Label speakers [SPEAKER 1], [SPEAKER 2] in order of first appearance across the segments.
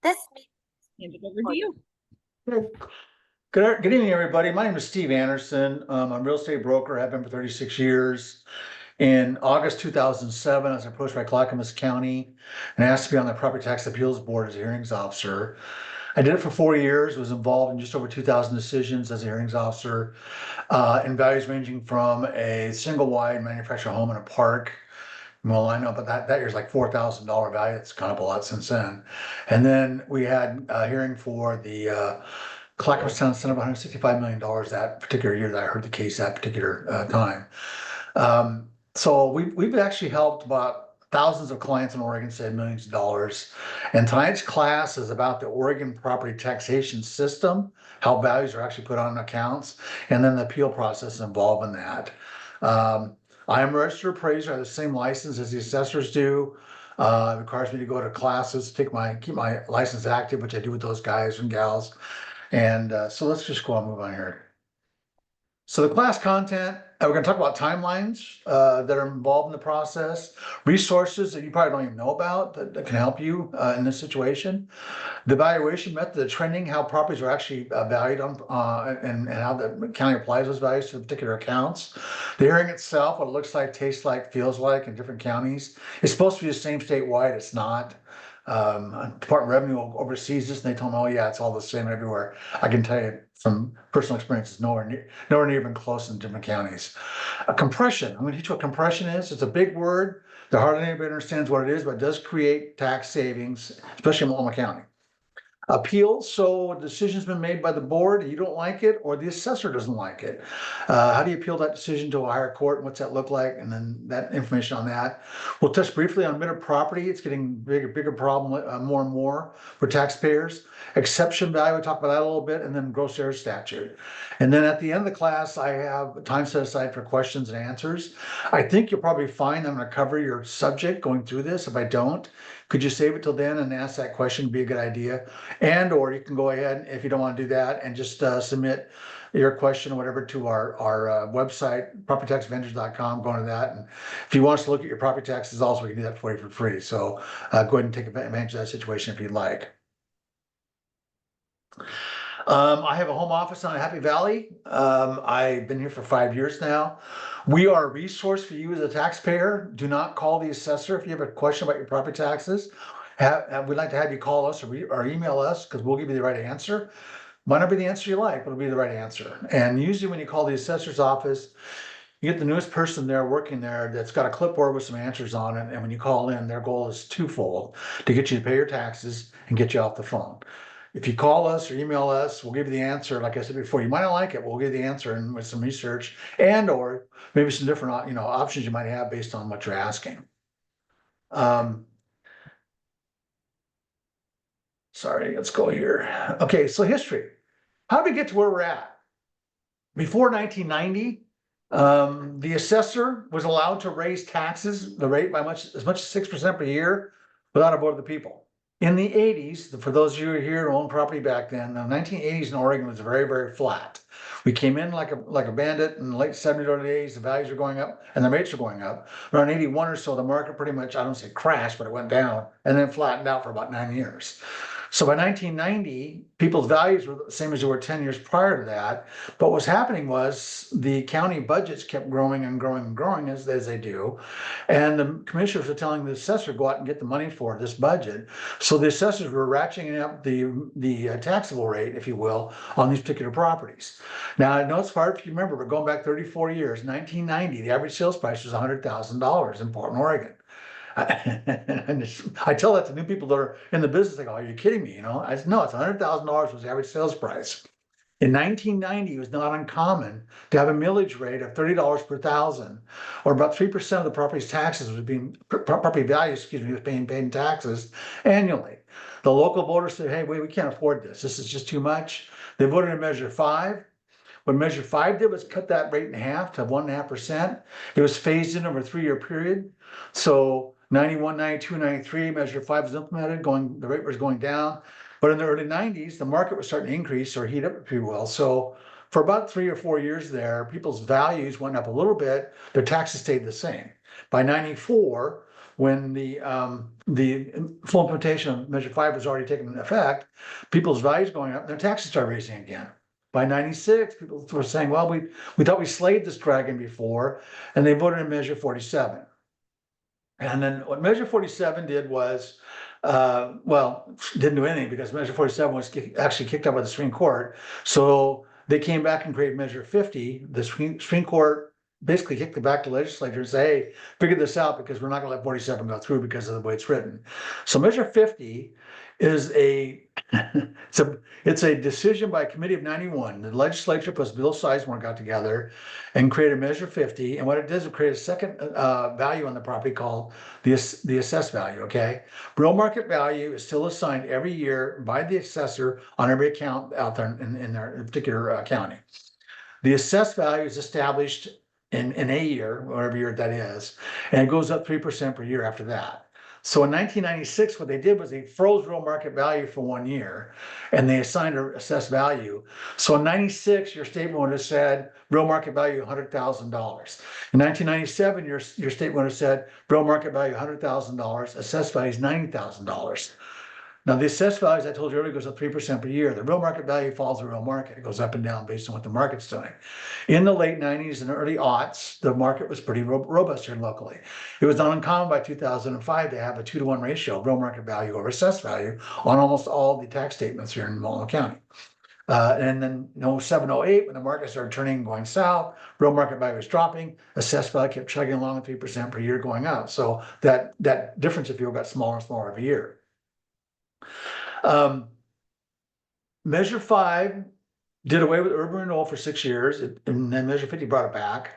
[SPEAKER 1] This meeting
[SPEAKER 2] Hand it over to you.
[SPEAKER 3] Good evening, everybody. My name is Steve Anderson. I'm a real estate broker. I've been for 36 years. In August 2007, I was approached by Clackamas County and asked to be on the Property Tax Appeals Board as a hearings officer. I did it for 4 years, was involved in just over 2,000 decisions as a hearings officer, in values ranging from a single wide manufactured home in a park. Well, I know, but that year's like $4,000 value. It's gone up a lot since then. And then we had a hearing for the Clackamas Town Senate of $165 million that particular year that I heard the case that particular time. So we've actually helped about thousands of clients in Oregon save millions of dollars. And tonight's class is about the Oregon property taxation system, how values are actually put on accounts, and then the appeal process involved in that. I am a registered appraiser. I have the same license as the assessors do. It requires me to go to classes, keep my license active, which I do with those guys and gals. And so let's just go on, move on here. So the class content, we're going to talk about timelines that are involved in the process, resources that you probably don't even know about that can help you in this situation, the evaluation method, the trending, how properties are actually valued on, and how the county applies those values to the particular accounts, the hearing itself, what it looks like, tastes like, feels like in different counties. It's supposed to be the same statewide. It's not. Department of Revenue oversees this and they tell them, oh yeah, it's all the same everywhere. I can tell you from personal experience, it's nowhere near even close in different counties. Compression, I'm going to teach you what compression is. It's a big word that hardly anybody understands what it is, but it does create tax savings, especially in Multnomah County. Appeals, so a decision's been made by the board, you don't like it, or the assessor doesn't like it. How do you appeal that decision to a higher court, and what's that look like? And then that information on that. We'll touch briefly on admitted property. It's getting bigger problem more and more for taxpayers. Exception value, we talk about that a little bit, and then gross error statute. And then at the end of the class, I have time set aside for questions and answers. I think you'll probably find I'm going to cover your subject going through this. If I don't, could you save it till then and ask that question? Be a good idea. And or you can go ahead, if you don't want to do that, and just submit your question or whatever to our website, propertytaxventures.com. Go into that, and if you want us to look at your property taxes also, we can do that for you for free. So go ahead and take advantage of that situation if you'd like. I have a home office on Happy Valley. I've been here for 5 years now. We are a resource for you as a taxpayer. Do not call the assessor if you have a question about your property taxes. We'd like to have you call us or email us because we'll give you the right answer. Might not be the answer you like, but it'll be the right answer. And usually when you call the assessor's office, you get the newest person there working there that's got a clipboard with some answers on it. And when you call in, their goal is twofold: to get you to pay your taxes and get you off the phone. If you call us or email us, we'll give you the answer. Like I said before, you might not like it, we'll give you the answer and with some research and or maybe some different options you might have based on what you're asking. Sorry, let's go here. Okay, so history. How did we get to where we're at? Before 1990, the assessor was allowed to raise taxes, the rate by as much as 6% per year without a vote of the people. In the 80s, for those of you who are here who owned property back then, the 1980s in Oregon was very, very flat. We came in like a bandit in the late 70s, early 80s, the values are going up and the rates are going up. Around 81 or so, the market pretty much, I don't say crashed, but it went down and then flattened out for about 9 years. So by 1990, people's values were the same as they were 10 years prior to that. But what was happening was the county budgets kept growing and growing and growing as they do. And the commissioners were telling the assessor, go out and get the money for this budget. So the assessors were ratcheting up the taxable rate, if you will, on these particular properties. Now, I know it's hard if you remember, but going back 34 years, 1990, the average sales price was $100,000 in Portland, Oregon. I tell that to new people that are in the business. They go, are you kidding me? No, it's $100,000 was the average sales price. In 1990, it was not uncommon to have a millage rate of $30 per thousand, or about 3% of the property's taxes was being, property value, was being paid in taxes annually. The local voters said, hey, wait, we can't afford this. This is just too much. They voted in Measure 5. What Measure 5 did was cut that rate in half to 1.5%. It was phased in over a 3-year period. So 91, 92, 93, Measure 5 was implemented, the rate was going down. But in the early 90s, the market was starting to increase or heat up, if you will. So for about 3 or 4 years there, people's values went up a little bit, their taxes stayed the same. By 94, when the full implementation of Measure 5 was already taken into effect, people's values going up, and their taxes started raising again. By 96, people were saying, well, we thought we slayed this dragon before, and they voted in Measure 47. And then what Measure 47 did was, well, didn't do anything because Measure 47 was actually kicked out by the Supreme Court. So they came back and created Measure 50. The Supreme Court basically kicked it back to the legislature and say, hey, figure this out because we're not going to let 47 go through because of the way it's written. So Measure 50 is it's a decision by a committee of 91. The legislature plus Bill Sizemore got together and created Measure 50. And what it does is create a second value on the property called the assessed value, okay? Real market value is still assigned every year by the assessor on every account out there in their particular county. The assessed value is established in a year, whatever year that is, and it goes up 3% per year after that. So in 1996, what they did was they froze real market value for 1 year and they assigned an assessed value. So in 96, your statement would have said real market value $100,000. In 1997, your statement would have said real market value $100,000, assessed value is $90,000. Now, the assessed value, as I told you earlier, goes up 3% per year. The real market value follows the real market. It goes up and down based on what the market's doing. In the late 90s and early aughts, the market was pretty robust here locally. It was not uncommon by 2005 to have a 2-to-1 ratio of real market value over assessed value on almost all the tax statements here in Multnomah County. And then in 07, 08, when the market started turning and going south, real market value was dropping, assessed value kept chugging along at 3% per year going up. So that difference, if you will, got smaller and smaller every year. Measure 5 did away with urban renewal for 6 years, and then Measure 50 brought it back.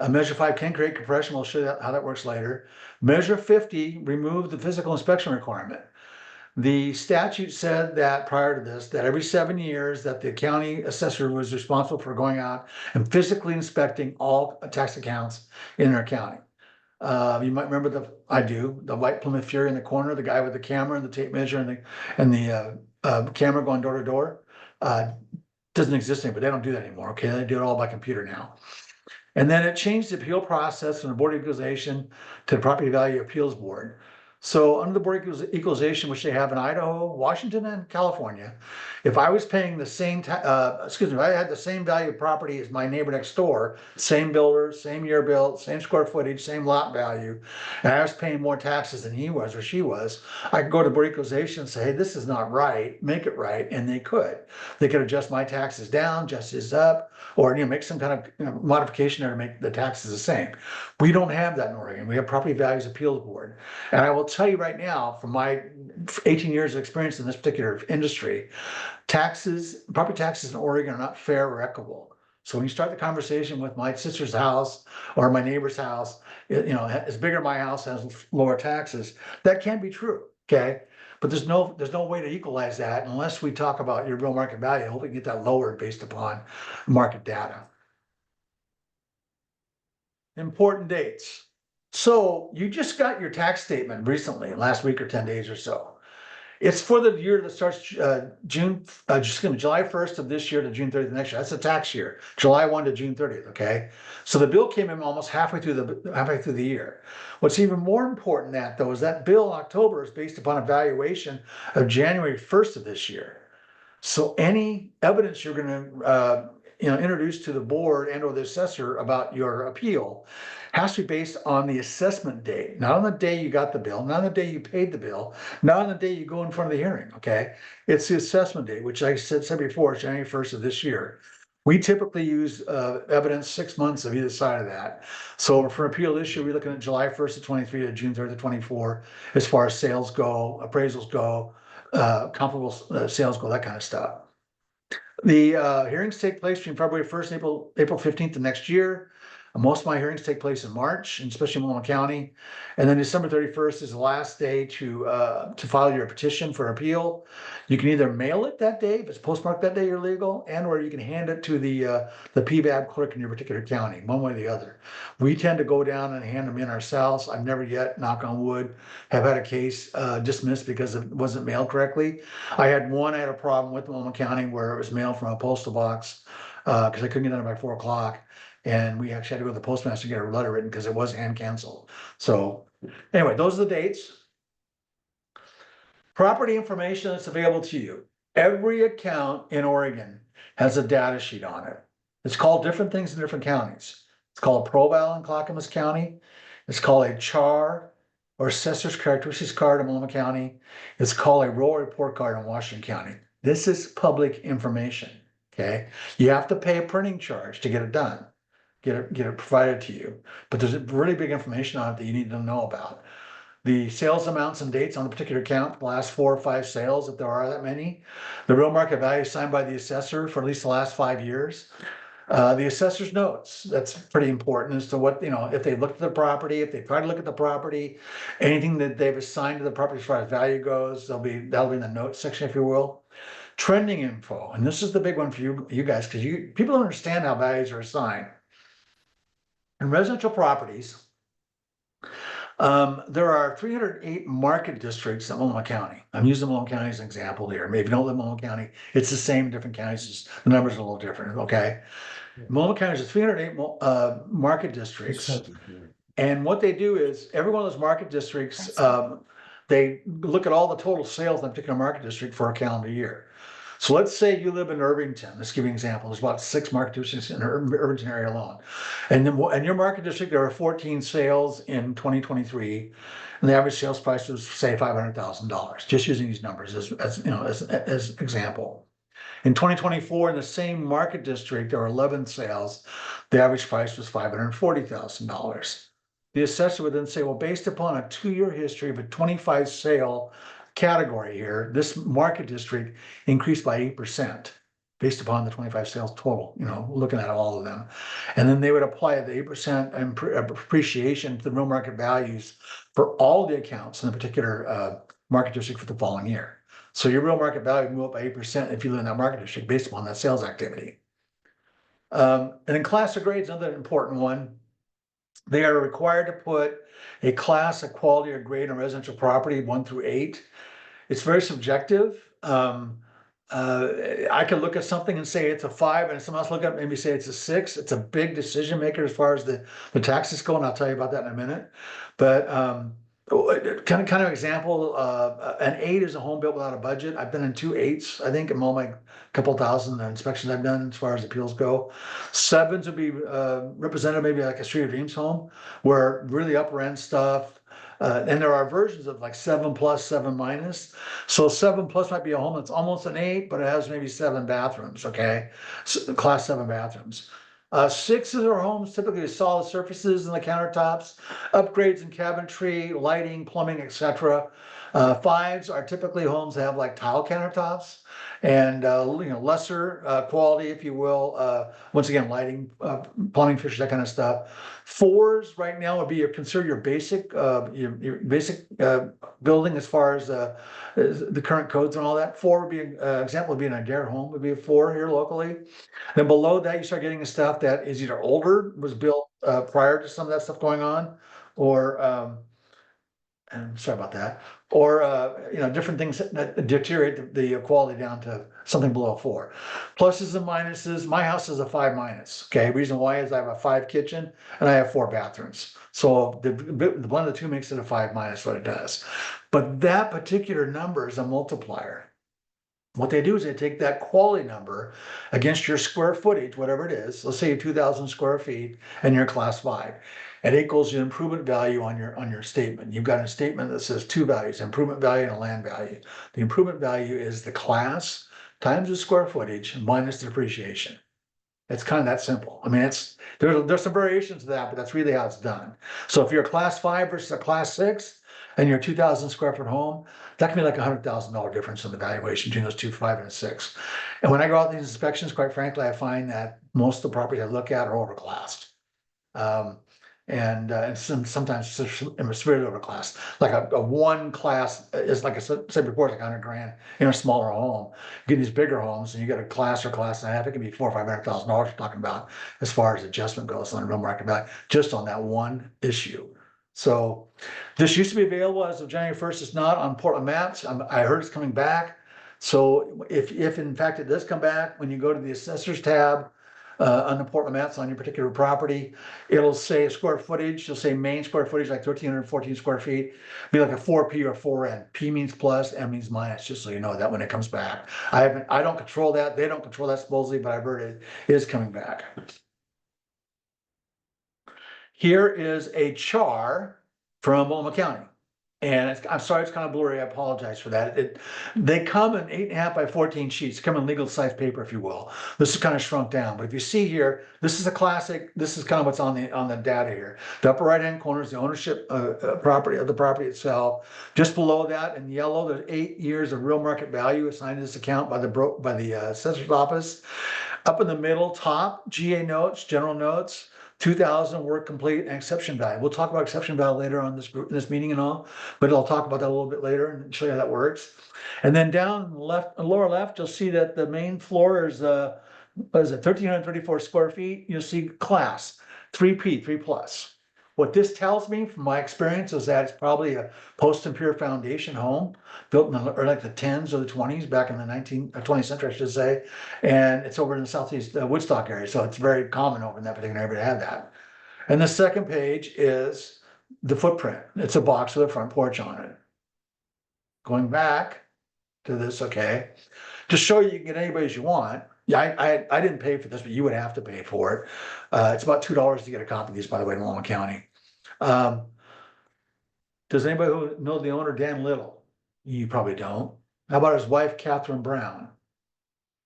[SPEAKER 3] Measure 5 can create compression. We'll show you how that works later. Measure 50 removed the physical inspection requirement. The statute said that prior to this, that every 7 years that the county assessor was responsible for going out and physically inspecting all tax accounts in their county. You might remember the white Plymouth Fury in the corner, the guy with the camera and the tape measure and the camera going door to door. Doesn't exist anymore, but they don't do that anymore. Okay, they do it all by computer now. And then it changed the appeal process from the Board of Equalization to the Property Value Appeals Board. So under the Board of Equalization, which they have in Idaho, Washington, and California, if I was paying the same, if I had the same value of property as my neighbor next door, same builder, same year built, same square footage, same lot value, and I was paying more taxes than he was or she was, I could go to Board of Equalization and say, hey, this is not right, make it right, and they could. They could adjust my taxes down, adjust his up, or make some kind of modification there to make the taxes the same. We don't have that in Oregon. We have Property Values Appeals Board. And I will tell you right now, from my 18 years of experience in this particular industry, property taxes in Oregon are not fair or equitable. So when you start the conversation with my sister's house or my neighbor's house, it's bigger my house, has lower taxes, that can be true, okay? But there's no way to equalize that unless we talk about your real market value. Hope we can get that lowered based upon market data. Important dates. So you just got your tax statement recently, last week or 10 days or so. It's for the year that starts July 1st of this year to June 30th of next year. That's a tax year, July 1 to June 30th, okay? So the bill came in almost halfway through the year. What's even more important than that, though, is that bill in October is based upon a valuation of January 1st of this year. So any evidence you're going to introduce to the board and or the assessor about your appeal has to be based on the assessment date, not on the day you got the bill, not on the day you paid the bill, not on the day you go in front of the hearing, okay? It's the assessment date, which I said before, January 1st of this year. We typically use evidence 6 months of either side of that. So for appeal this year, we're looking at July 1st of 23 to June 3rd of 24, as far as sales go, appraisals go, comparable sales go, that kind of stuff. The hearings take place between February 1st and April 15th of next year. Most of my hearings take place in March, and especially in Multnomah County. And then December 31st is the last day to file your petition for appeal. You can either mail it that day, if it's postmarked that day, you're legal, and or you can hand it to the PVAB clerk in your particular county, one way or the other. We tend to go down and hand them in ourselves. I've never yet, knock on wood, have had a case dismissed because it wasn't mailed correctly. I had a problem with Multnomah County where it was mailed from a postal box because I couldn't get it done by 4 o'clock. And we actually had to go to the postmaster to get a letter written because it was hand canceled. So Anyway, those are the dates. Property information that's available to you. Every account in Oregon has a data sheet on it. It's called different things in different counties. It's called a ProVal in Clackamas County. It's called a CHAR or Assessor's Characteristics Card in Multnomah County. It's called a Rural Report Card in Washington County. This is public information, okay? You have to pay a printing charge to get it done, get it provided to you. But there's really big information on it that you need to know about. The sales amounts and dates on a particular account, the last 4 or 5 sales, if there are that many. The real market value signed by the assessor for at least the last 5 years. The assessor's notes, that's pretty important as to what, if they looked at the property, if they try to look at the property, anything that they've assigned to the property as far as value goes, that'll be in the notes section, if you will. Trending info, and this is the big one for you guys, because people don't understand how values are assigned. In residential properties, there are 308 market districts in Multnomah County. I'm using Multnomah County as an example here. Maybe you don't live in Multnomah County, it's the same in different counties, just the numbers are a little different, okay? Multnomah County has 308 market districts. And what they do is, every one of those market districts, they look at all the total sales in a particular market district for a calendar year. So let's say you live in Irvington. Let's give you an example. There's about 6 market districts in the Irvington area alone. And then in your market district, there are 14 sales in 2023. And the average sales price was, say, $500,000, just using these numbers as example. In 2024, in the same market district, there were 11 sales. The average price was $540,000. The assessor would then say, well, based upon a 2-year history of a 25 sale category here, this market district increased by 8% based upon the 25 sales total, looking at all of them. And then they would apply the 8% appreciation to the real market values for all the accounts in the particular market district for the following year. So your real market value would move up by 8% if you live in that market district based upon that sales activity. And then class of grades, another important one. They are required to put a class, a quality, or grade on residential property 1 through 8. It's very subjective. I could look at something and say it's a 5, and someone else look at it and maybe say it's a 6. It's a big decision maker as far as the taxes go, and I'll tell you about that in a minute. But kind of example, an 8 is a home built without a budget. I've been in 2 8s, I think, in all my couple thousand inspections I've done as far as appeals go. 7s would be represented maybe like a Street of Dreams home, where really upper end stuff. And there are versions of like 7 plus, 7 minus. So 7 plus might be a home that's almost an 8, but it has maybe 7 bathrooms, okay? So, class 7 bathrooms. 6s are homes typically with solid surfaces in the countertops, upgrades in cabinetry, lighting, plumbing, etc. 5s are typically homes that have like tile countertops and lesser quality, if you will. Once again, lighting, plumbing fixtures, that kind of stuff. 4s right now would be consider your basic building as far as the current codes and all that. 4 would be an example would be an Adair home would be a 4 here locally. Then below that, you start getting the stuff that is either older, was built prior to some of that stuff going on, or and sorry about that, or different things that deteriorate the quality down to something below 4. Pluses and minuses. My house is a 5 minus. Okay, reason why is I have a 5 kitchen and I have 4 bathrooms. So the blend of the two makes it a 5 minus, what it does. But that particular number is a multiplier. What they do is they take that quality number against your square footage, whatever it is. Let's say you're 2,000 square feet and you're class 5. It equals your improvement value on your statement. You've got a statement that says 2 values, improvement value and a land value. The improvement value is the class times the square footage minus the depreciation. It's kind of that simple. I mean, there's some variations to that, but that's really how it's done. So if you're a class 5 versus a class 6 and you're a 2,000 square foot home, that can be like $100,000 difference in the valuation between those 2, 5 and a 6. And when I go out these inspections, quite frankly, I find that most of the properties I look at are overclassed. And sometimes it's severely overclassed. Like a 1 class is, like I said before, it's like $100,000 in a smaller home. You get these bigger homes and you get a class or class and a half, it can be $400,000 or $500,000 we're talking about as far as adjustment goes on the real market value, just on that one issue. So this used to be available as of January 1st. It's not on Portland maps. I heard it's coming back. So if in fact it does come back, when you go to the assessors tab, on the Portland maps on your particular property. It'll say square footage, you'll say main square footage, like 1,314 square feet, be like a 4P or 4N. P means plus, M means minus, just so you know that when it comes back. I don't control that, they don't control that supposedly, but I've heard it is coming back. Here is a char from Multnomah County. And I'm sorry, it's kind of blurry. I apologize for that. They come in 8.5 by 14 sheets, come in legal size paper, if you will. This is kind of shrunk down, but if you see here, this is a classic. This is kind of what's on the data here. The upper right hand corner is the ownership property of the property itself. Just below that in yellow, there's 8 years of real market value assigned to this account by the assessor's office. Up in the middle, top, GA notes, general notes. 2,000 work complete and exception value. We'll talk about exception value later on this meeting and all, but I'll talk about that a little bit later and show you how that works. And then down left, lower left, you'll see that the main floor is what is it, 1,334 square feet. You'll see class 3P, 3 plus. What this tells me from my experience is that it's probably a post-impure foundation home built in like the 10s or the 20s back in the 20th century, I should say. And it's over in the southeast Woodstock area. So it's very common over in that particular area to have that. And the second page is the footprint. It's a box with a front porch on it. Going back to this, okay, to show you can get anybody as you want. Yeah, I didn't pay for this, but you would have to pay for it. It's about $2 to get a copy of these, by the way, in Multnomah County. Does anybody who know the owner, Dan Little? You probably don't. How about his wife, Catherine Brown?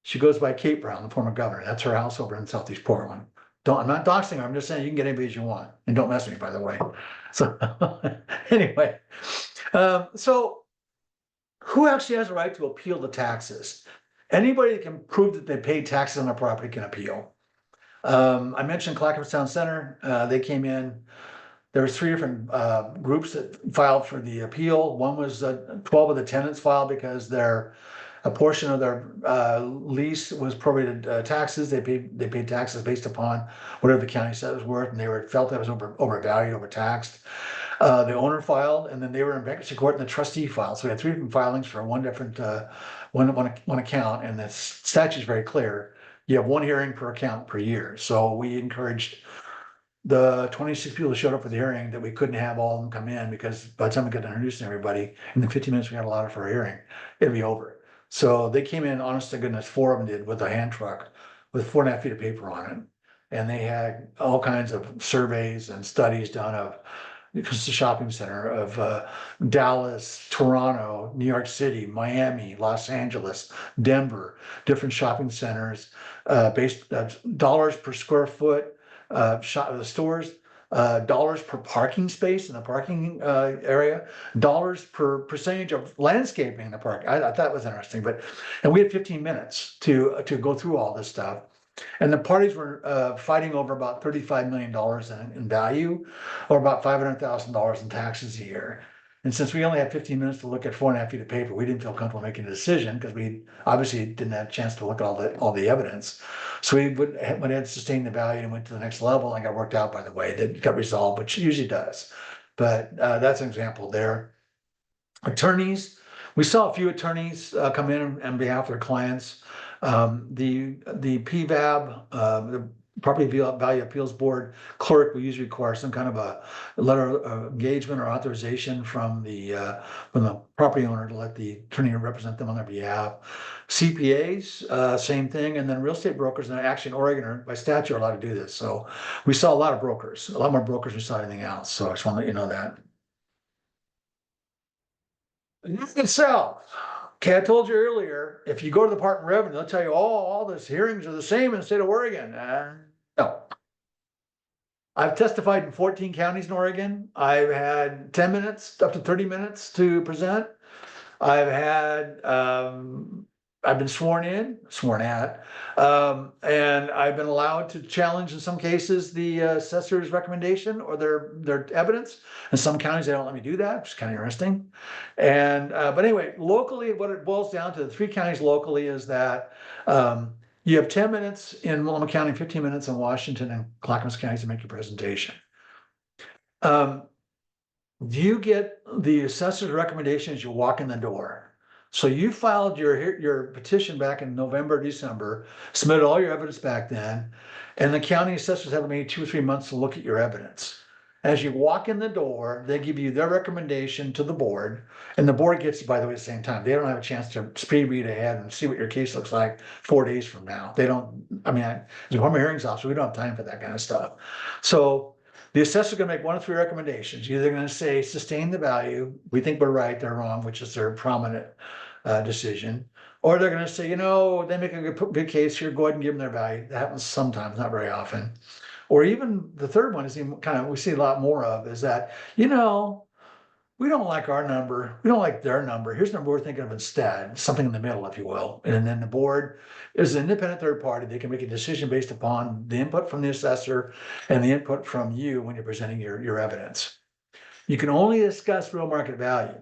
[SPEAKER 3] She goes by Kate Brown, the former governor. That's her house over in Southeast Portland. I'm not doxing her. I'm just saying you can get anybody as you want. And don't mess with me, by the way. So anyway, so who actually has a right to appeal the taxes? Anybody that can prove that they paid taxes on their property can appeal. I mentioned Clackamas Town Center. They came in. There was 3 different groups that filed for the appeal. One was 12 of the tenants filed because a portion of their lease was prorated taxes. They paid taxes based upon whatever the county said it was worth, and they felt that was overvalued, overtaxed. The owner filed, and then they were in bankruptcy court, and the trustee filed. So we had 3 different filings for one different one account, and the statute's very clear. You have 1 hearing per account per year. So we encouraged the 26 people who showed up for the hearing that we couldn't have all of them come in, because by the time we got introducing everybody, in the 15 minutes we got allotted for a hearing, it'd be over. So they came in, honest to goodness, 4 of them did, with a hand truck with 4.5 feet of paper on it. And they had all kinds of surveys and studies done of, because it's a shopping center, of Dallas, Toronto, New York City, Miami, Los Angeles, Denver, different shopping centers, based dollars per square foot, the stores, dollars per parking space in the parking area, dollars per percentage of landscaping in the park. I thought that was interesting, and we had 15 minutes to go through all this stuff. And the parties were fighting over about $35 million in value, or about $500,000 in taxes a year. And since we only had 15 minutes to look at 4.5 feet of paper, we didn't feel comfortable making a decision, because we obviously didn't have a chance to look at all the evidence. So we went ahead and sustained the value and went to the next level, and got worked out, by the way. That got resolved, which it usually does. But that's an example there. Attorneys, we saw a few attorneys come in on behalf of their clients. The PVAB, the Property Value Appeals Board clerk will usually require some kind of a letter of engagement or authorization from the property owner to let the attorney represent them on their behalf. CPAs, same thing, and then real estate brokers, and actually in Oregon are by statute are allowed to do this. So we saw a lot of brokers, a lot more brokers than we saw anything else. So I just want to let you know that. Itself. Okay, I told you earlier, if you go to the Department of Revenue, they'll tell you, oh, all these hearings are the same in the state of Oregon. No. I've testified in 14 counties in Oregon. I've had 10 minutes, up to 30 minutes to present. I've been sworn at, and I've been allowed to challenge in some cases the assessor's recommendation or their evidence. In some counties, they don't let me do that, which is kind of interesting. And but anyway, locally, what it boils down to, the 3 counties locally, is that you have 10 minutes in Multnomah County, 15 minutes in Washington and Clackamas counties to make your presentation. You get the assessor's recommendation as you walk in the door. So you filed your petition back in November, December, submitted all your evidence back then. And the county assessors have maybe 2 or 3 months to look at your evidence. As you walk in the door, they give you their recommendation to the board, and the board gets it, by the way, at the same time. They don't have a chance to speed read ahead and see what your case looks like 4 days from now. They don't, I mean, as a former hearings officer, we don't have time for that kind of stuff. So the assessor's gonna make 1 of 3 recommendations. Either they're gonna say sustain the value, we think we're right, they're wrong, which is their prominent decision. Or they're gonna say, they make a good case here, go ahead and give them their value. That happens sometimes, not very often. Or even the third one is even kind of, we see a lot more of, is that, we don't like our number, we don't like their number, here's the number we're thinking of instead, something in the middle, if you will. And then the board is an independent third party, they can make a decision based upon the input from the assessor and the input from you when you're presenting your evidence. You can only discuss real market value.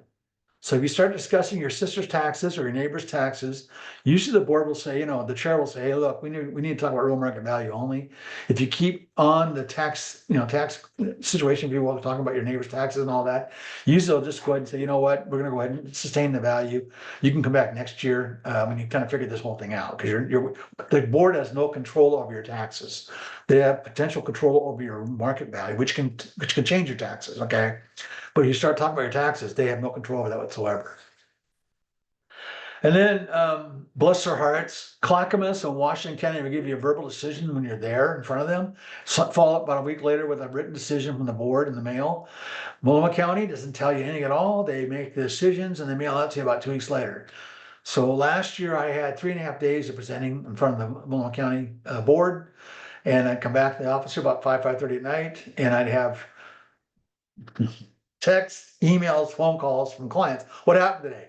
[SPEAKER 3] So if you start discussing your sister's taxes or your neighbor's taxes, usually the board will say, the chair will say, hey, look, we need to talk about real market value only. If you keep on the tax situation, if you want to talk about your neighbor's taxes and all that, usually they'll just go ahead and say, you know what, we're gonna go ahead and sustain the value. You can come back next year when you kind of figure this whole thing out, because the board has no control over your taxes. They have potential control over your market value, which can change your taxes, okay? But you start talking about your taxes, they have no control over that whatsoever. And then, bless their hearts, Clackamas and Washington County will give you a verbal decision when you're there in front of them. Follow up about a week later with a written decision from the board in the mail. Multnomah County doesn't tell you anything at all. They make the decisions and they mail out to you about 2 weeks later. So last year I had 3.5 days of presenting in front of the Multnomah County board. And I'd come back to the office about 5:30 at night, and I'd have texts, emails, phone calls from clients. What happened today?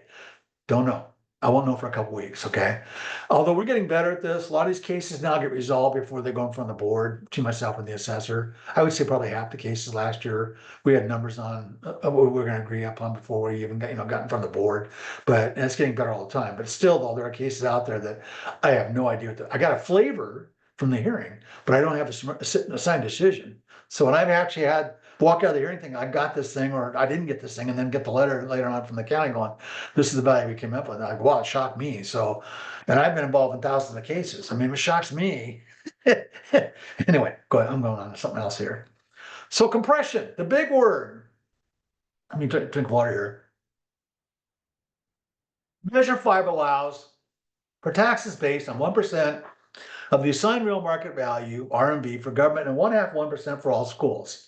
[SPEAKER 3] Don't know. I won't know for a couple weeks, okay? Although we're getting better at this, a lot of these cases now get resolved before they go in front of the board, to myself and the assessor. I would say probably half the cases last year, we had numbers on what we were gonna agree upon before we even got in front of the board. But it's getting better all the time. But still though, there are cases out there that I have no idea what I got a flavor from the hearing, but I don't have a signed decision. So when I've actually had walk out of the hearing thing, I got this thing, or I didn't get this thing, and then get the letter later on from the county going, this is the value we came up with. Like, wow, it shocked me. So, and I've been involved in thousands of cases. I mean, it shocks me. Anyway, go ahead. I'm going on to something else here. So compression, the big word. Let me drink water here. Measure 5 allows for taxes based on 1% of the assigned real market value, RMV, for government, and 1/2 for all schools.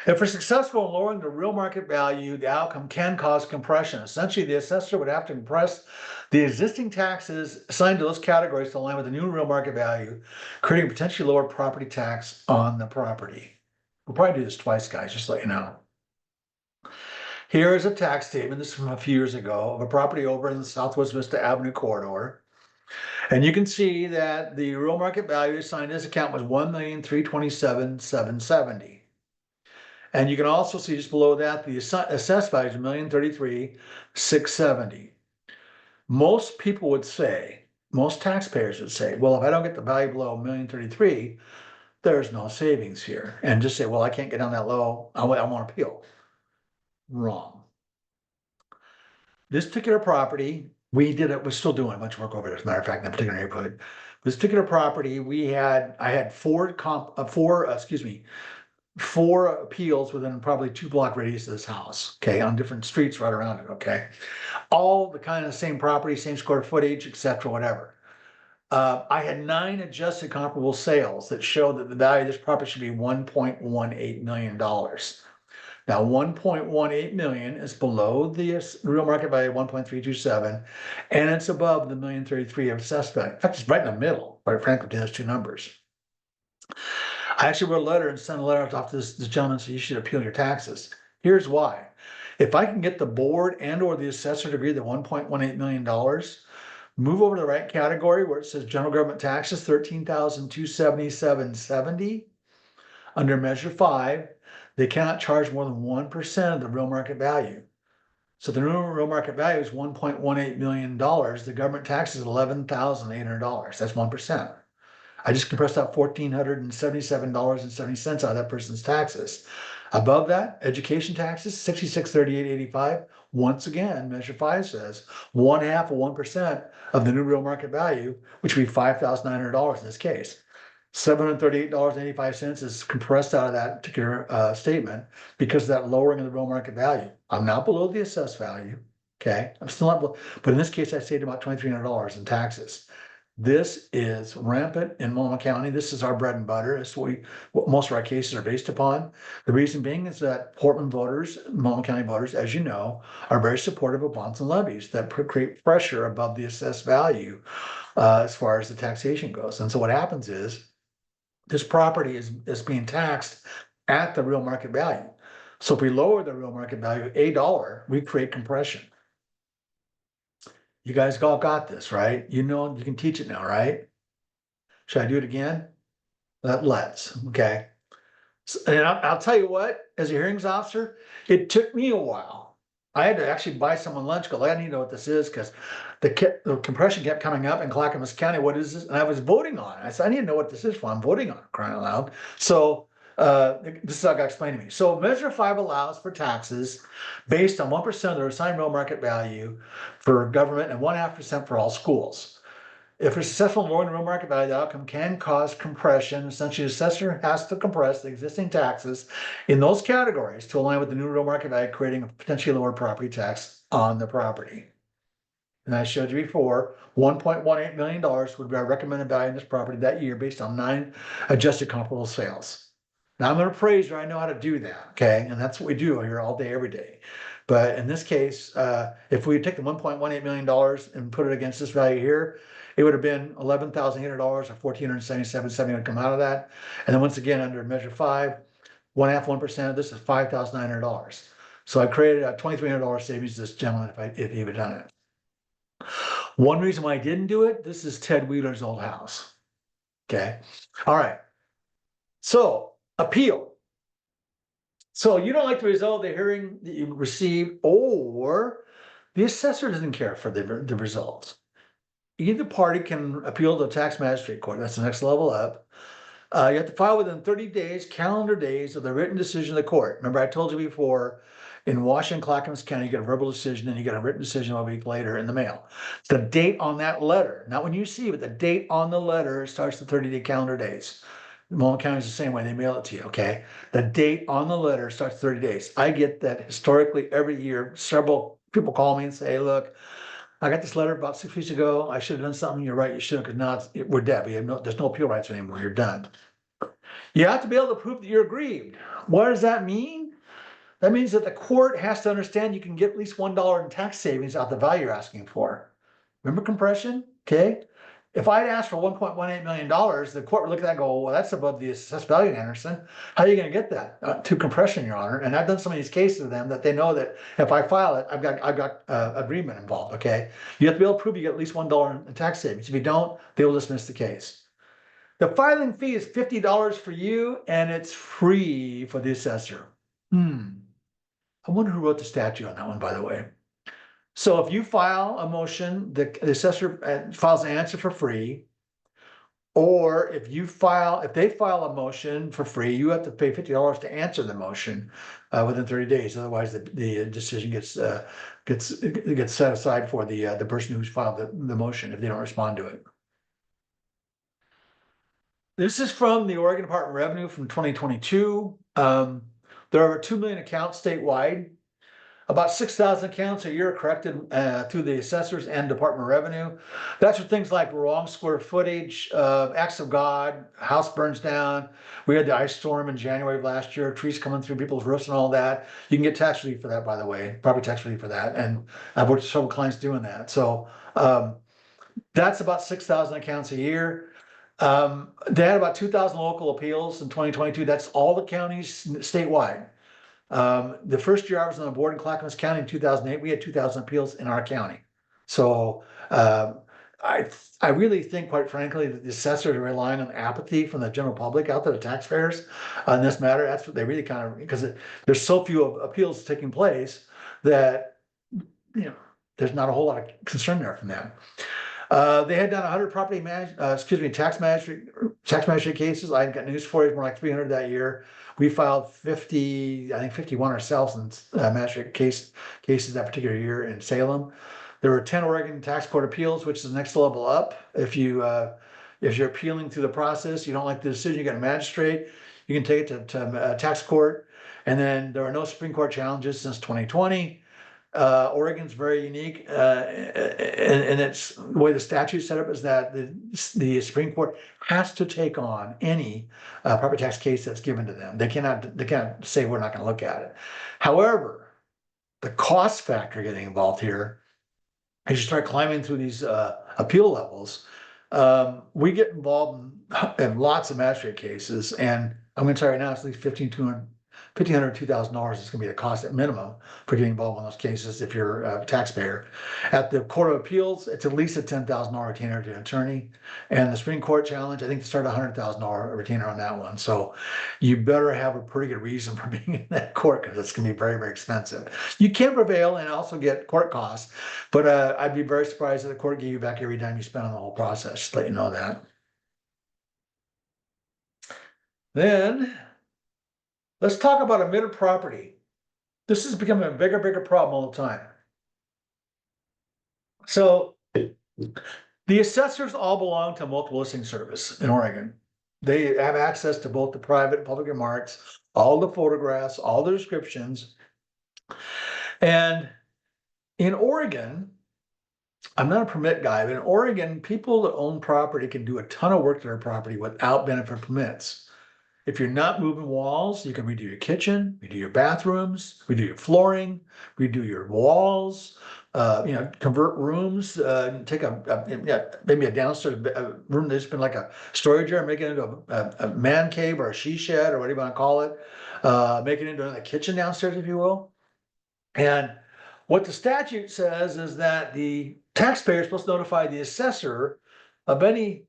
[SPEAKER 3] If we're successful in lowering the real market value, the outcome can cause compression. Essentially, the assessor would have to compress the existing taxes assigned to those categories to align with the new real market value, creating potentially lower property tax on the property. We'll probably do this twice, guys, just to let you know. Here is a tax statement, this is from a few years ago, of a property over in the Southwest Vista Avenue corridor. And you can see that the real market value assigned to this account was $1,327,770. And you can also see just below that, the assessed value is $1,033,670. Most people would say, most taxpayers would say, well, if I don't get the value below $1,033,000, there's no savings here. And just say, well, I can't get down that low, I want to appeal. Wrong. This particular property, we're still doing a bunch of work over there, as a matter of fact, in that particular neighborhood. This particular property, I had four appeals within probably 2-block radius of this house, okay, on different streets right around it, okay? All the kind of same property, same square footage, etc., whatever. I had 9 adjusted comparable sales that showed that the value of this property should be $1.18 million. Now, 1.18 million is below the real market value of 1.327, and it's above the $1,033,000 of assessed value. In fact, it's right in the middle, quite frankly, between those two numbers. I actually wrote a letter and sent a letter off to this gentleman, so you should appeal your taxes. Here's why. If I can get the board and or the assessor to agree that $1.18 million, move over to the right category where it says general government taxes, $13,277.70. Under measure 5, they cannot charge more than 1% of the real market value. So the real market value is $1.18 million. The government tax is $11,800. That's 1%. I just compressed out $1,477.70 out of that person's taxes. Above that, education taxes, $6638.85. Once again, measure 5 says 1/2 of 1% of the new real market value, which would be $5,900 in this case. $738.85 is compressed out of that particular statement because of that lowering of the real market value. I'm not below the assessed value. Okay, I'm still not, but in this case, I saved about $2,300 in taxes. This is rampant in Multnomah County. This is our bread and butter. It's what most of our cases are based upon. The reason being is that Portland voters, Multnomah County voters, as you know, are very supportive of bonds and levies that create pressure above the assessed value as far as the taxation goes. And so what happens is this property is being taxed at the real market value. So if we lower the real market value $1, we create compression. You guys all got this, right? You know, you can teach it now, right? Should I do it again? Let's, okay. And I'll tell you what, as a hearings officer, it took me a while. I had to actually buy someone lunch because I need to know what this is because the compression kept coming up in Clackamas County. What is this? And I was voting on it. I said, I need to know what this is for. I'm voting on it, crying out loud. So this is how it got explained to me. So Measure 5 allows for taxes based on 1% of the assigned real market value for government and 1.5% for all schools. If we're successful in lowering the real market value, the outcome can cause compression. Essentially, the assessor has to compress the existing taxes in those categories to align with the new real market value, creating a potentially lower property tax on the property. And I showed you before, $1.18 million would be our recommended value in this property that year based on 9 adjusted comparable sales. Now I'm going to praise you. I know how to do that, okay? And that's what we do here all day, every day. But in this case, if we take the $1.18 million and put it against this value here, it would have been $11,800 or $1,477.70 would come out of that. And then once again, under Measure 5, 1.5% of this is $5,900. So I created a $2,300 savings to this gentleman if he had done it. One reason why I didn't do it, this is Ted Wheeler's old house. Okay. All right. So appeal. So you don't like the result of the hearing that you received, or the assessor doesn't care for the results. Either party can appeal to the tax magistrate court. That's the next level up. You have to file within 30 days, calendar days of the written decision of the court. Remember, I told you before, in Washington, Clackamas County, you get a verbal decision and you get a written decision a week later in the mail. The date on that letter, not when you see it, but the date on the letter starts the 30-day calendar days. Multnomah County is the same way, they mail it to you, okay? The date on the letter starts 30 days. I get that historically every year. Several people call me and say, hey, look, I got this letter about 6 weeks ago. I should have done something. You're right, you should have, because now we're dead. There's no appeal rights anymore. You're done. You have to be able to prove that you're aggrieved. What does that mean? That means that the court has to understand you can get at least $1 in tax savings out the value you're asking for. Remember compression? Okay. If I'd asked for $1.18 million, the court would look at that and go, well, that's above the assessed value, Anderson. How are you going to get that? To compression, Your Honor. And I've done some of these cases with them that they know that if I file it, I've got agreement involved, okay? You have to be able to prove you get at least $1 in tax savings. If you don't, they will dismiss the case. The filing fee is $50 for you, and it's free for the assessor. I wonder who wrote the statute on that one, by the way. So if you file a motion, the assessor files an answer for free, or if they file a motion for free, you have to pay $50 to answer the motion within 30 days. Otherwise, the decision gets set aside for the person who's filed the motion if they don't respond to it. This is from the Oregon Department of Revenue from 2022. There are over 2 million accounts statewide. About 6,000 accounts a year are corrected through the assessors and Department of Revenue. That's for things like wrong square footage, acts of God, house burns down. We had the ice storm in January of last year, trees coming through people's roofs and all that. You can get tax relief for that, by the way, property tax relief for that. And I've worked with several clients doing that. So that's about 6,000 accounts a year. They had about 2,000 local appeals in 2022. That's all the counties statewide. The first year I was on the board in Clackamas County in 2008, we had 2,000 appeals in our county. So I really think, quite frankly, that the assessors are relying on apathy from the general public out there, the taxpayers, on this matter. That's what they really kind of, because there's so few appeals taking place that, you know, there's not a whole lot of concern there from them. They had done 100 tax magistrate cases. I got news for you, more like 300 that year. We filed 50, I think 51 ourselves in magistrate cases that particular year in Salem. There were 10 Oregon tax court appeals, which is the next level up. If you If you're appealing through the process, you don't like the decision, you got a magistrate, you can take it to tax court. And then there are no Supreme Court challenges since 2020. Oregon's very unique, and it's the way the statute's set up is that the Supreme Court has to take on any property tax case that's given to them. They can't say we're not going to look at it. However, the cost factor getting involved here, as you start climbing through these appeal levels, we get involved in lots of magistrate cases, and I'm going to tell you right now, it's at least $1,500, $2,000 is going to be the cost at minimum for getting involved in those cases if you're a taxpayer. At the Court of Appeals, it's at least a $10,000 retainer to an attorney. And the Supreme Court challenge, I think they start a $100,000 retainer on that one. So you better have a pretty good reason for being in that court, because it's going to be very, very expensive. You can prevail and also get court costs, but I'd be very surprised if the court gave you back every dime you spent on the whole process. Just let you know that. Then let's talk about admitted property. This is becoming a bigger problem all the time. So the assessors all belong to multiple listing service in Oregon. They have access to both the private and public remarks, all the photographs, all the descriptions. And in Oregon, I'm not a permit guy, but in Oregon, people that own property can do a ton of work to their property without benefit permits. If you're not moving walls, you can redo your kitchen, redo your bathrooms, redo your flooring, redo your walls, convert rooms, take maybe a downstairs room that's been like a storage area, make it into a man cave or a she shed or whatever you want to call it, make it into a kitchen downstairs, if you will. And what the statute says is that the taxpayer is supposed to notify the assessor of any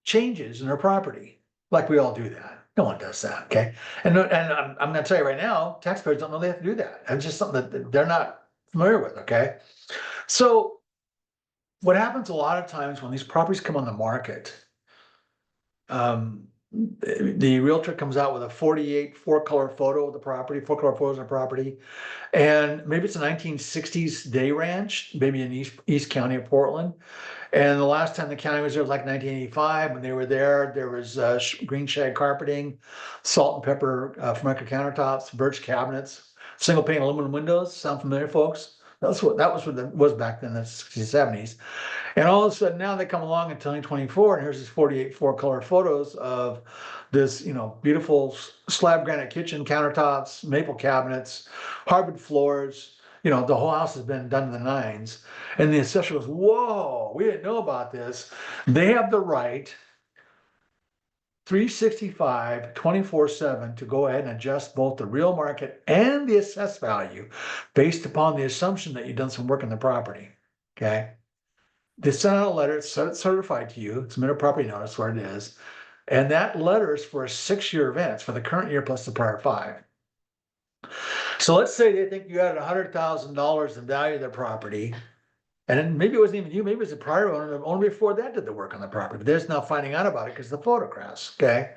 [SPEAKER 3] changes in their property. Like we all do that. No one does that, okay? And I'm going to tell you right now, taxpayers don't know they have to do that. It's just something that they're not familiar with, okay? So what happens a lot of times when these properties come on the market, the realtor comes out with a 48 4-color photo of the property, 4-color photos of the property, and maybe it's a 1960s day ranch, maybe in East County of Portland. And the last time the county was there was like 1985. When they were there, there was green shag carpeting, salt and pepper Formica countertops, birch cabinets, single pane aluminum windows. Sound familiar, folks? That was what it was back then in the 60s, 70s. And all of a sudden now they come along in 2024, and here's this 48 4-color photos of this, beautiful slab granite kitchen countertops, maple cabinets, hardwood floors. The whole house has been done to the nines. And the assessor goes, whoa, we didn't know about this. They have the right 365, 24/7 to go ahead and adjust both the real market and the assessed value based upon the assumption that you've done some work on the property, okay? They send out a letter, it's certified to you, it's a property notice where it is, and that letter is for a 6-year event. It's for the current year plus the prior 5. So let's say they think you added $100,000 in value of their property, and then maybe it wasn't even you, maybe it was the prior owner, the owner before that did the work on the property, but they're just now finding out about it because of the photographs, okay?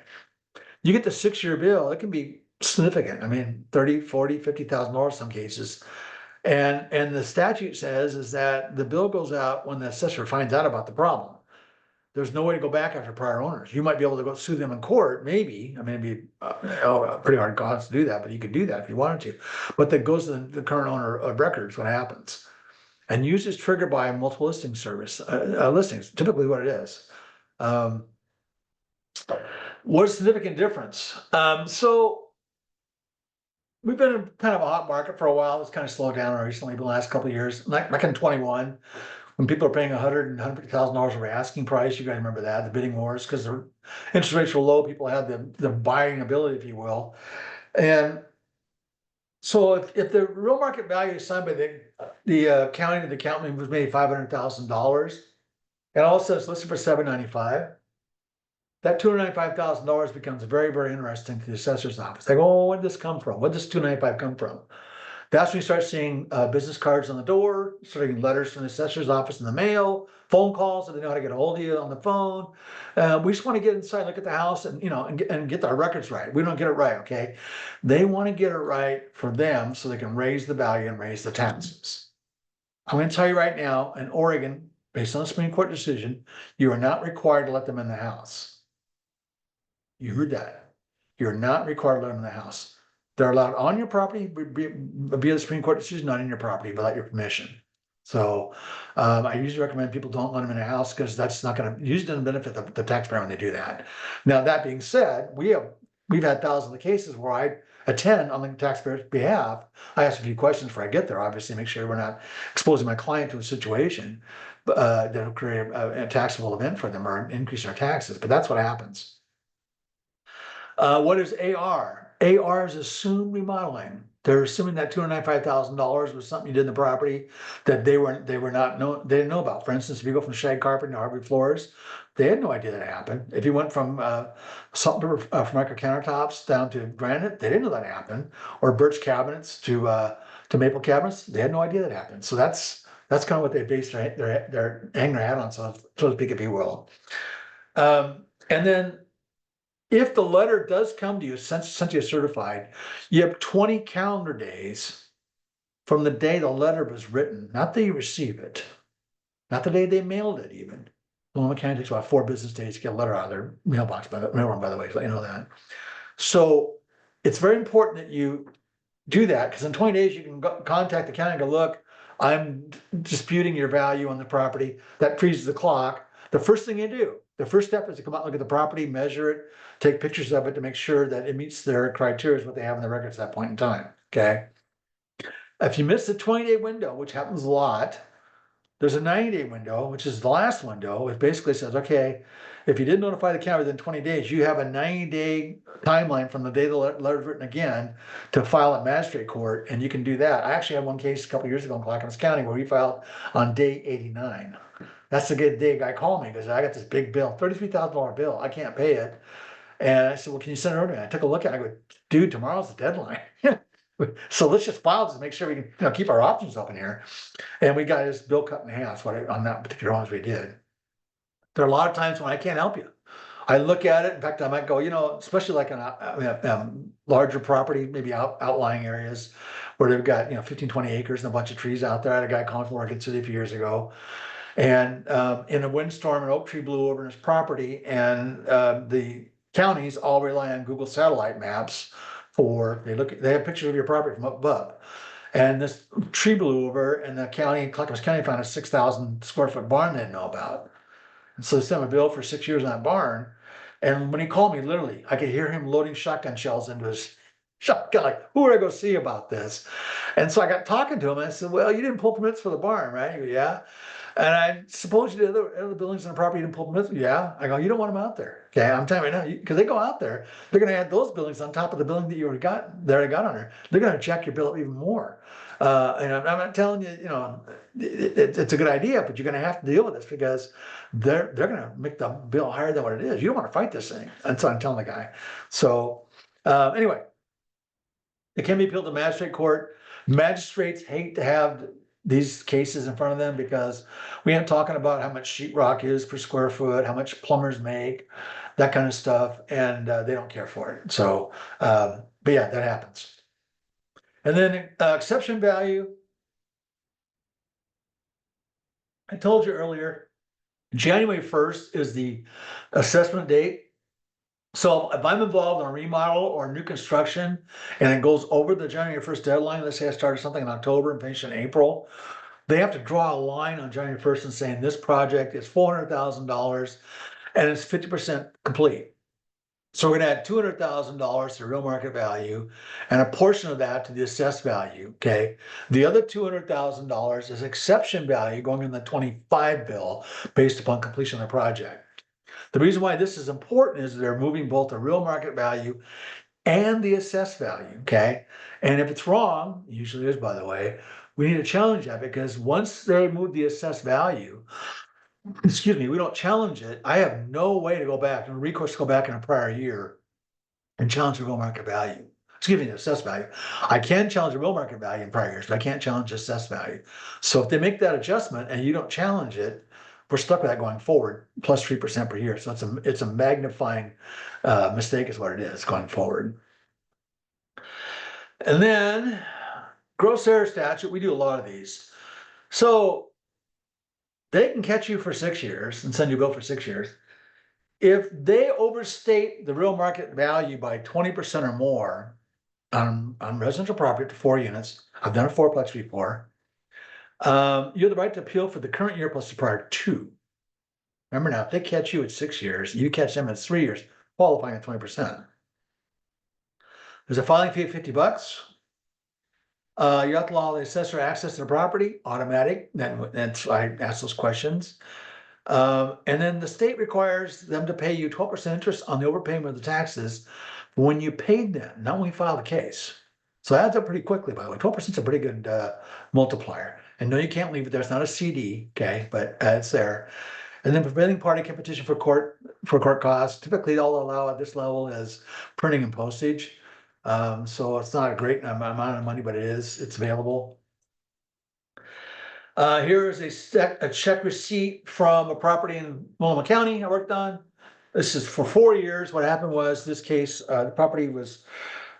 [SPEAKER 3] You get the 6-year bill, it can be significant. I mean, $30,000, $40,000, $50,000 some cases. And the statute says is that the bill goes out when the assessor finds out about the problem. There's no way to go back after prior owners. You might be able to go sue them in court, maybe. I mean, it'd be a pretty hard cost to do that, but you could do that if you wanted to. But that goes to the current owner of records, what happens. And usually it's triggered by a multiple listing service, listings, typically what it is. What's the significant difference? So we've been in kind of a hot market for a while. It's kind of slowed down recently, the last couple of years. Like back in 21, when people are paying $100,000 and $150,000 over asking price, you guys remember that, the bidding wars, because the interest rates were low, people had the buying ability, if you will. And so if the real market value assigned by the county to the county was maybe $500,000, and all of a sudden it's listed for $795,000, that $295,000 becomes very, very interesting to the assessor's office. They go, oh, where did this come from? Where did this $295,000 come from? That's when you start seeing business cards on the door, starting letters from the assessor's office in the mail, phone calls, so they know how to get a hold of you on the phone. We just want to get inside, look at the house, and get our records right. We don't get it right, okay? They want to get it right for them so they can raise the value and raise the taxes. I'm going to tell you right now, in Oregon, based on the Supreme Court decision, you are not required to let them in the house. You heard that. You're not required to let them in the house. They're allowed on your property via the Supreme Court decision, not in your property without your permission. So I usually recommend people don't let them in a house because that's not going to usually doesn't benefit the taxpayer when they do that. Now that being said, we've had thousands of cases where I attend on the taxpayer's behalf. I ask a few questions before I get there, obviously, make sure we're not exposing my client to a situation that'll create a taxable event for them or increase their taxes. But that's what happens. What is AR? AR is assumed remodeling. They're assuming that $295,000 was something you did in the property that they didn't know about. For instance, if you go from shag carpet to hardwood floors, they had no idea that happened. If you went from something from micro countertops down to granite, they didn't know that happened. Or birch cabinets to maple cabinets, they had no idea that happened. So that's kind of what they based their hang their hat on, so to speak, if you will. And then if the letter does come to you, sent you certified, you have 20 calendar days from the day the letter was written, not that you receive it, not the day they mailed it even. Sonoma County takes about 4 business days to get a letter out of their mailbox, mailroom, by the way, so you know that. So it's very important that you do that, because in 20 days you can contact the county and go, look, I'm disputing your value on the property. That freezes the clock. The first thing you do, the first step is to come out and look at the property, measure it, take pictures of it to make sure that it meets their criteria, what they have in the records at that point in time, okay? If you miss the 20-day window, which happens a lot, there's a 90-day window, which is the last window. It basically says, okay, if you didn't notify the county within 20 days, you have a 90-day timeline from the day the letter's written again to file at magistrate court, and you can do that. I actually had one case a couple years ago in Clackamas County where we filed on day 89. That's the day a guy called me because I got this big bill, $33,000 bill. I can't pay it. And I said, well, can you send it over to me? I took a look at it. I go, dude, tomorrow's the deadline. So let's just file this and make sure we can keep our options open here. And we got his bill cut in half on that particular ones we did. There are a lot of times when I can't help you. I look at it. In fact, I might go, especially like in a larger property, maybe outlying areas where they've got, 15, 20 acres and a bunch of trees out there. I had a guy calling from Oregon City a few years ago. And in a windstorm, an oak tree blew over his property, and the counties all rely on Google satellite maps they have pictures of your property from up above. And this tree blew over, and the county, Clackamas County, found a 6,000 square foot barn they didn't know about. And so they sent him a bill for 6 years on that barn. And when he called me, literally, I could hear him loading shotgun shells into his shotgun. Like, who would I go see about this? And so I got talking to him, and I said, well, you didn't pull permits for the barn, right? He goes, yeah. And I suppose you did other buildings on the property you didn't pull permits. Yeah. I go, you don't want them out there. Okay, I'm telling you right now, because they go out there, they're going to add those buildings on top of the building that you already got on there. They're going to jack your bill up even more. And I'm not telling you, it's a good idea, but you're going to have to deal with this because they're going to make the bill higher than what it is. You don't want to fight this thing. That's what I'm telling the guy. So anyway, it can be appealed to magistrate court. Magistrates hate to have these cases in front of them because we ain't talking about how much sheetrock is per square foot, how much plumbers make, that kind of stuff, and they don't care for it. So, but yeah, that happens. And then exception value. I told you earlier, January 1st is the assessment date. So if I'm involved in a remodel or new construction and it goes over the January 1st deadline, let's say I started something in October and finished in April, they have to draw a line on January 1st and saying this project is $400,000 and it's 50% complete. So we're going to add $200,000 to real market value and a portion of that to the assessed value. Okay. The other $200,000 is exception value going in the 25 bill based upon completion of the project. The reason why this is important is they're moving both the real market value and the assessed value, okay? And if it's wrong, usually is, by the way, we need to challenge that because once they move the assessed value, excuse me, we don't challenge it, I have no way to go back, no recourse to go back in a prior year and challenge the real market value. Excuse me, the assessed value. I can challenge the real market value in prior years, but I can't challenge the assessed value. So if they make that adjustment and you don't challenge it, we're stuck with that going forward, plus 3% per year. So it's a magnifying mistake is what it is going forward. And then gross error statute, we do a lot of these. So they can catch you for 6 years and send you a bill for 6 years. If they overstate the real market value by 20% or more on residential property up to 4 units, I've done a fourplex before, you have the right to appeal for the current year plus the prior 2. Remember now, if they catch you at 6 years, you catch them at 3 years, qualifying at 20%. There's a filing fee of $50. You have to allow the assessor access to the property, automatic. That's I asked those questions. And then the state requires them to pay you 12% interest on the overpayment of the taxes when you paid them, not when you file the case. So that adds up pretty quickly, by the way. 12% is a pretty good multiplier. And no, you can't leave it there. It's not a CD, okay, but it's there. And then prevailing party can petition for court costs. Typically, all they'll allow at this level is printing and postage. So it's not a great amount of money, but it's available. Here is a check receipt from a property in Multnomah County I worked on. This is for 4 years. What happened was this case, the property was,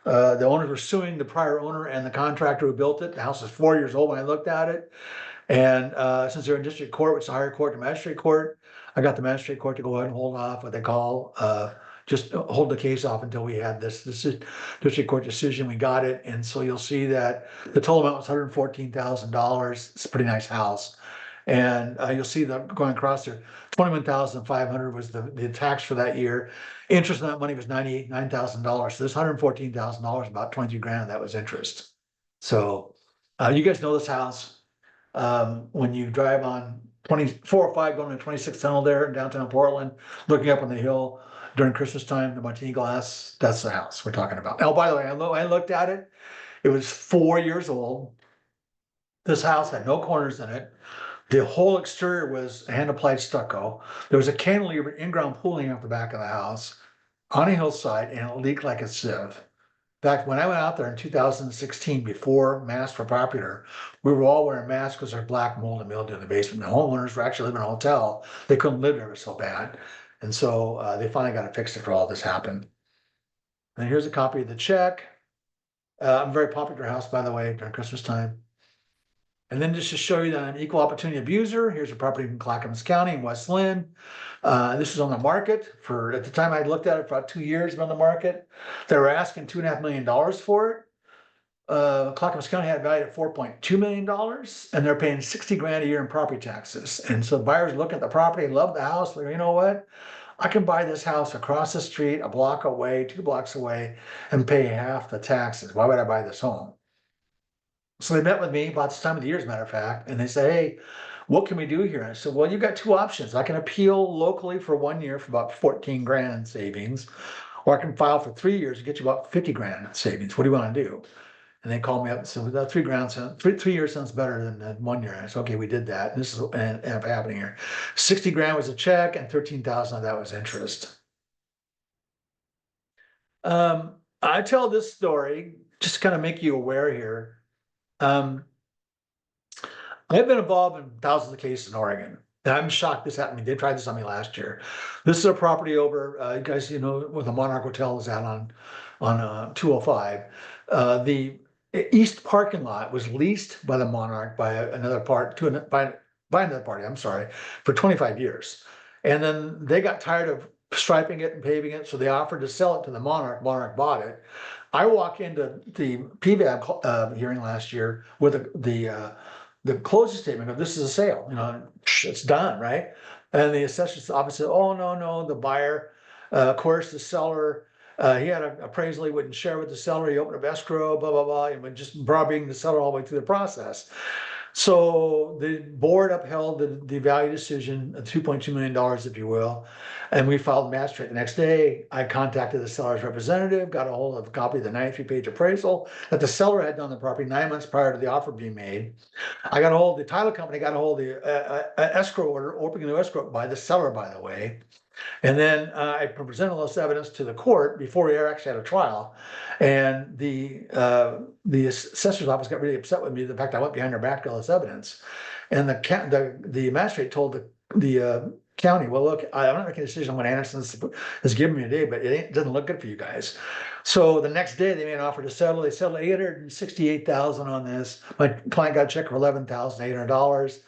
[SPEAKER 3] the owners were suing the prior owner and the contractor who built it. The house is 4 years old when I looked at it. And since they're in district court, which is a higher court to magistrate court, I got the magistrate court to go ahead and hold off what they call, just hold the case off until we had this district court decision. We got it. And so you'll see that the total amount was $114,000. It's a pretty nice house. And you'll see that going across there, $21,500 was the tax for that year. Interest on that money was $99,000. So this $114,000, about 22 grand, that was interest. So you guys know this house. When you drive on 405 going to 26th Tunnel there in downtown Portland, looking up on the hill during Christmas time, the Martini Glass, that's the house we're talking about. Oh, by the way, I looked at it. It was 4 years old. This house had no corners in it. The whole exterior was hand-applied stucco. There was a cantilever in-ground pooling off the back of the house on a hillside, and it leaked like a sieve. In fact, when I went out there in 2016, before masks were popular, we were all wearing masks because there's black mold and mildew in the basement. The homeowners were actually living in a hotel. They couldn't live there, it was so bad. And so they finally got it fixed after all this happened. And here's a copy of the check. I'm a very popular house, by the way, during Christmas time. And then just to show you that I'm an equal opportunity abuser, here's a property in Clackamas County in West Lynn. This is on the market for, at the time I looked at it, for about 2 years on the market. They were asking $2.5 million for it. Clackamas County had it valued at $4.2 million, and they're paying 60 grand a year in property taxes. And so buyers look at the property, love the house, they're, you know what? I can buy this house across the street, a block away, 2 blocks away, and pay half the taxes. Why would I buy this home? So they met with me about this time of the year, as a matter of fact, and they say, hey, what can we do here? And I said, well, you've got 2 options. I can appeal locally for 1 year for about 14 grand in savings, or I can file for 3 years and get you about 50 grand in savings. What do you want to do? And they called me up and said, well, 3 grand, 3 years sounds better than 1 year. I said, okay, we did that. And this is what ended up happening here. 60 grand was a check and 13,000 of that was interest. I tell this story just to kind of make you aware here. I've been involved in thousands of cases in Oregon, and I'm shocked this happened to me. They tried this on me last year. This is a property over, you guys, you know, where the Monarch Hotel is at on 205. The east parking lot was leased by the Monarch by another by another party, I'm sorry, for 25 years. And then they got tired of striping it and paving it, so they offered to sell it to the Monarch. Monarch bought it. I walk into the PVAB hearing last year with the closing statement of this is a sale, you know, it's done, right? And the assessor's office said, oh, no, the buyer, of course, the seller, he had an appraisal he wouldn't share with the seller, he opened up escrow, blah, blah, blah, and just bribing the seller all the way through the process. So the board upheld the value decision, $2.2 million, if you will, and we filed magistrate. The next day, I contacted the seller's representative, got a hold of a copy of the 93-page appraisal that the seller had done on the property 9 months prior to the offer being made. I got a hold of the title company, got a hold of the escrow order, opening the escrow by the seller, by the way. And then I presented all this evidence to the court before we actually had a trial. And the assessor's office got really upset with me. The fact I went behind their back to all this evidence. And the magistrate told the county, well, look, I'm not making a decision on what Anderson has given me today, but it doesn't look good for you guys. So the next day they made an offer to settle. They settled $868,000 on this. My client got a check for $11,800.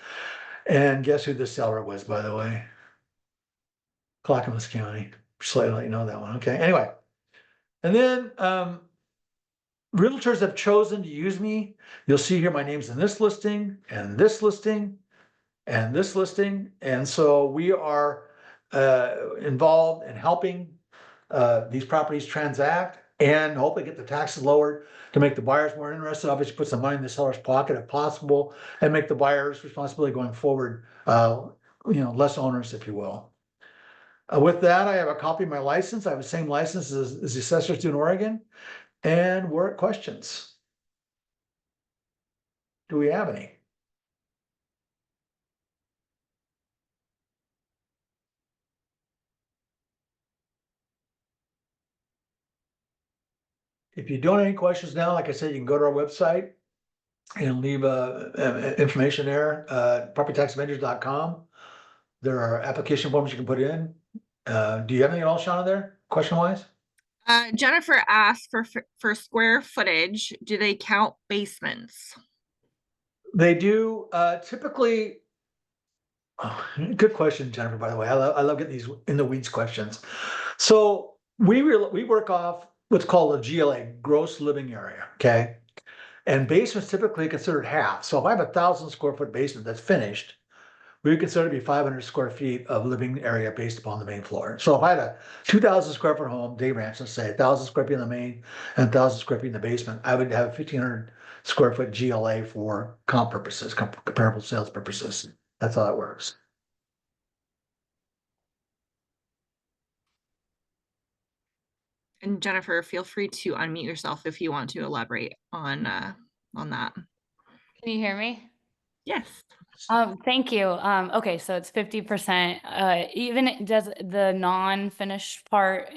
[SPEAKER 3] And guess who the seller was, by the way? Clackamas County. Just to let you know that one. Okay. Anyway, and then realtors have chosen to use me. You'll see here my name's in this listing and this listing and this listing. And so we are involved in helping these properties transact and hopefully get the taxes lowered to make the buyers more interested. Obviously, put some money in the seller's pocket if possible, and make the buyer's responsibility going forward, less onerous, if you will. With that, I have a copy of my license. I have the same license as the assessors do in Oregon. And we're at questions. Do we have any? If you don't have any questions now, like I said, you can go to our website and leave information there, propertytaxavengers.com. There are application forms you can put in. Do you have anything else, Shauna, there, question-wise?
[SPEAKER 1] Jennifer asked for square footage. Do they count basements?
[SPEAKER 3] They do typically. Oh, good question, Jennifer, by the way. I love getting these in the weeds questions. So we work off what's called a GLA, gross living area, okay? And basement's typically considered half. So if I have 1,000 square foot basement that's finished, we would consider it to be 500 square feet of living area based upon the main floor. So if I had a 2,000 square foot home, day ranch, let's say 1,000 square feet in the main and 1,000 square feet in the basement, I would have 1,500 square foot GLA for comp purposes, comparable sales purposes. That's how it works.
[SPEAKER 1] And Jennifer, feel free to unmute yourself if you want to elaborate on that.
[SPEAKER 2] Can you hear me?
[SPEAKER 1] Yes.
[SPEAKER 2] Thank you. Okay, so it's 50%. Even does the non-finished part,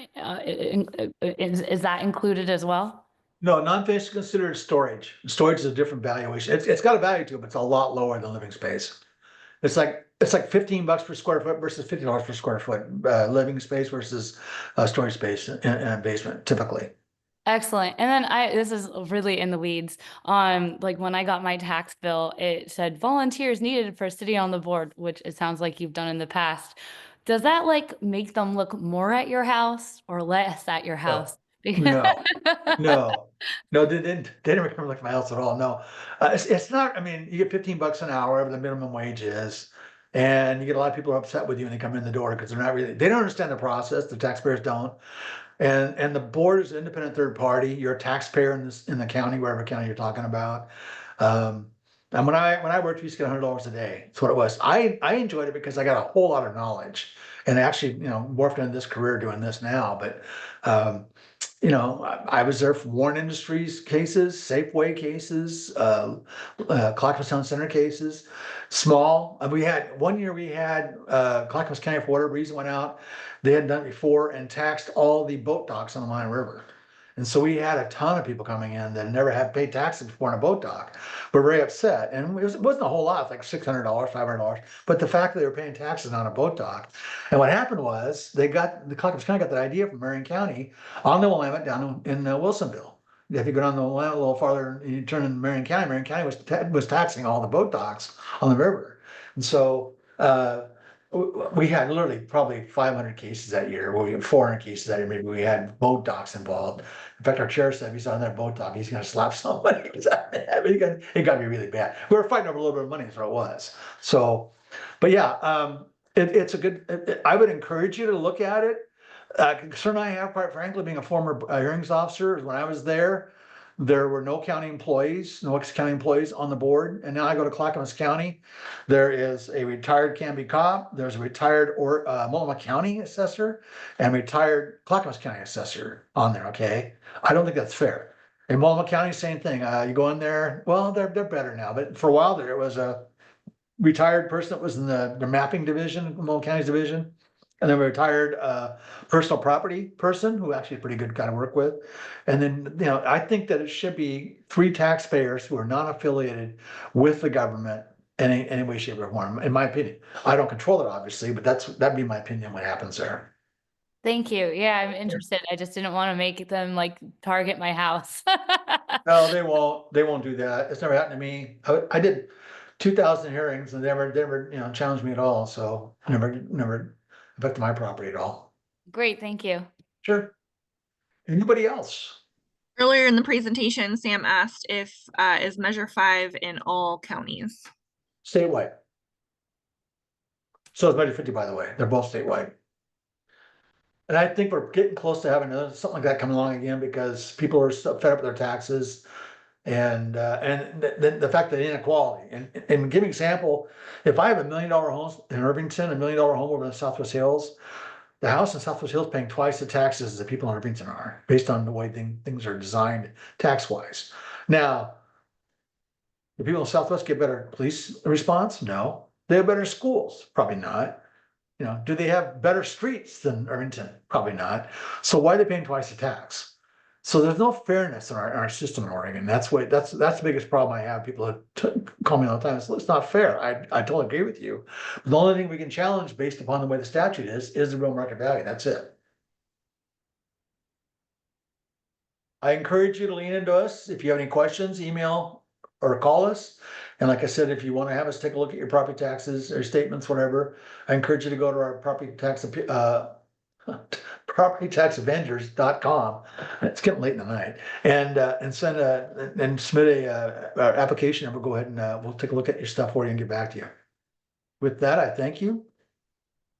[SPEAKER 2] is that included as well?
[SPEAKER 3] No, non-finished is considered storage. Storage is a different valuation. It's got a value to it, but it's a lot lower than living space. It's like $15 per square foot versus $50 per square foot, living space versus storage space in a basement, typically.
[SPEAKER 2] Excellent. And then this is really in the weeds. Like when I got my tax bill, it said volunteers needed for city on the board, which it sounds like you've done in the past. Does that like make them look more at your house or less at your house?
[SPEAKER 3] No, no, no, they didn't remember like my house at all. No, it's not. I mean, you get $15 an hour, whatever the minimum wage is, and you get a lot of people upset with you when they come in the door because they don't understand the process. The taxpayers don't. And the board is an independent third party. You're a taxpayer in the county, wherever county you're talking about. And when I worked, we used to get $100 a day. That's what it was. I enjoyed it because I got a whole lot of knowledge, and actually, morphed into this career doing this now. But I was there for Warren Industries cases, Safeway cases, Clackamas Town Center cases, small. We had 1 year we had Clackamas County, for whatever reason, went out. They hadn't done it before and taxed all the boat docks on the Mine River. And so we had a ton of people coming in that never had paid taxes before on a boat dock. Were very upset. And it wasn't a whole lot, it's like $600, $500. But the fact that they were paying taxes on a boat dock. And what happened was the Clackamas County got that idea from Marion County on the Willamette down in Wilsonville. If you go down the Willamette a little farther, you turn in Marion County was taxing all the boat docks on the river. And so we had literally probably 500 cases that year. Well, we had 400 cases that year. Maybe we had boat docks involved. In fact, our chair said if he's on that boat dock, he's going to slap somebody. It got to be really bad. We were fighting over a little bit of money, is what it was. So, but yeah, it's a good. I would encourage you to look at it. Concern I have, quite frankly, being a former hearings officer, is when I was there were no county employees, no ex-county employees on the board. And now I go to Clackamas County. There is a retired Canby cop. There's a retired Multnomah County assessor and retired Clackamas County assessor on there. Okay, I don't think that's fair. In Multnomah County, same thing. You go in there. Well, they're better now, but for a while there was a retired person that was in the mapping division, Multnomah County's division. And then a retired personal property person who actually is pretty good guy to work with. And then, I think that it should be 3 taxpayers who are not affiliated with the government in any way, shape, or form, in my opinion. I don't control it, obviously, but that'd be my opinion what happens there.
[SPEAKER 2] Thank you. Yeah, I'm interested. I just didn't want to make them like target my house.
[SPEAKER 3] No, they won't do that. It's never happened to me. I did 2,000 hearings and never, challenged me at all. So never affected my property at all.
[SPEAKER 2] Great, thank you.
[SPEAKER 3] Sure. Anybody else?
[SPEAKER 1] Earlier in the presentation, Sam asked if is Measure 5 in all counties.
[SPEAKER 3] Statewide. So is Measure 50, by the way. They're both statewide. And I think we're getting close to having something like that come along again because people are so fed up with their taxes. And the fact that inequality and give an example, if I have $1 million home in Irvington, $1 million home over in the Southwest Hills, the house in Southwest Hills paying twice the taxes as the people in Irvington are, based on the way things are designed tax wise. Now, the people in Southwest get better police response? No. They have better schools? Probably not. Do they have better streets than Irvington? Probably not. So why are they paying twice the tax? So there's no fairness in our system in Oregon. That's the biggest problem I have. People call me all the time. It's not fair. I totally agree with you. But the only thing we can challenge based upon the way the statute is the real market value. That's it. I encourage you to lean into us. If you have any questions, email or call us. And like I said, if you want to have us take a look at your property taxes or statements, whatever, I encourage you to go to our propertytaxavengers.com. It's getting late in the night, and submit a application, and we'll go ahead and we'll take a look at your stuff for you and get back to you. With that, I thank you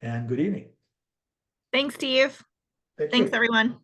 [SPEAKER 3] and good evening.
[SPEAKER 1] Thanks, Steve.
[SPEAKER 3] Thank
[SPEAKER 1] Thanks,
[SPEAKER 3] you.
[SPEAKER 1] everyone.